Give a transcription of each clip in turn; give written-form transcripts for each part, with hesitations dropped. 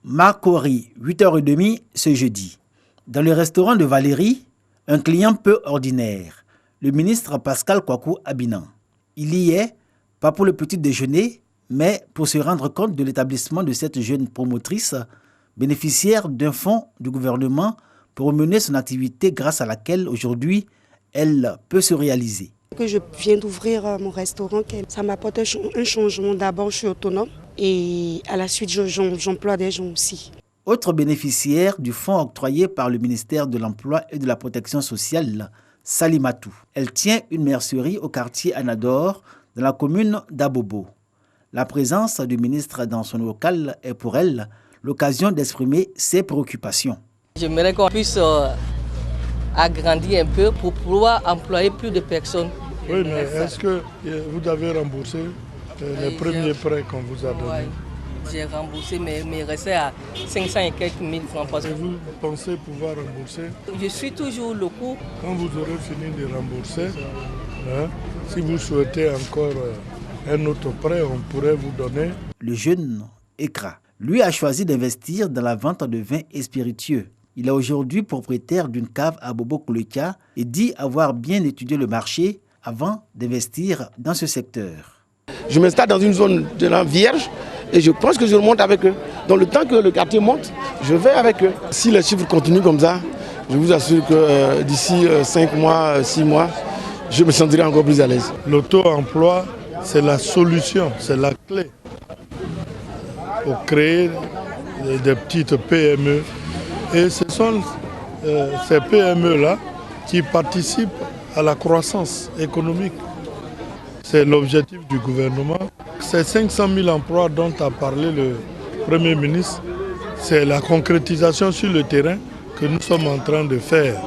Marcory, 8h30 ce jeudi. Dans le restaurant de Valérie, un client peu ordinaire, le ministre Pascal Kwaku Abinan. Il y est, pas pour le petit déjeuner, mais pour se rendre compte de l'établissement de cette jeune promotrice, bénéficiaire d'un fonds du gouvernement pour mener son activité grâce à laquelle aujourd'hui, elle peut se réaliser. Que je viens d'ouvrir mon restaurant, ça m'apporte un changement. D'abord, je suis autonome et à la suite, j'emploie des gens aussi. Autre bénéficiaire du fonds octroyé par le ministère de l'Emploi et de la Protection sociale, Salimatou. Elle tient une mercerie au quartier Anador, dans la commune d'Abobo. La présence du ministre dans son local est pour elle l'occasion d'exprimer ses préoccupations. J'aimerais qu'on puisse agrandir un peu pour pouvoir employer plus de personnes. Oui, mais est-ce que vous avez remboursé les premiers prêts qu'on vous a donnés? J'ai remboursé, mais il restait à 500 et quelques mille francs. Et vous pensez pouvoir rembourser? Je suis toujours le coup. Quand vous aurez fini de rembourser, si vous souhaitez encore un autre prêt, on pourrait vous donner. Le jeune Ekra, lui, a choisi d'investir dans la vente de vins et spiritueux. Il est aujourd'hui propriétaire d'une cave à Bobo-Koulekia et dit avoir bien étudié le marché avant d'investir dans ce secteur. Je m'installe dans une zone de la vierge et je pense que je remonte avec eux. Dans le temps que le quartier monte, je vais avec eux. Si les chiffres continuent comme ça, je vous assure que d'ici 5 mois, 6 mois, je me sentirai encore plus à l'aise. L'auto-emploi, c'est la solution, c'est la clé pour créer des petites PME. Et ce sont ces PME-là qui participent à la croissance économique. C'est l'objectif du gouvernement. Ces 500 000 emplois dont a parlé le Premier ministre, c'est la concrétisation sur le terrain que nous sommes en train de faire.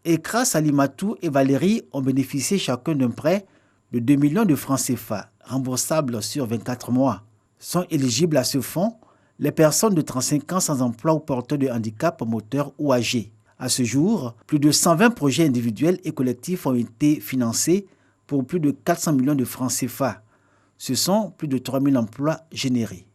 Ekra, Salimatou et Valérie ont bénéficié chacun d'un prêt de 2 millions de francs CFA, remboursables sur 24 mois. Sont éligibles à ce fonds les personnes de 35 ans sans emploi ou porteurs de handicap moteur ou âgés. À ce jour, plus de 120 projets individuels et collectifs ont été financés pour plus de 400 millions de francs CFA. Ce sont plus de 3 000 emplois générés.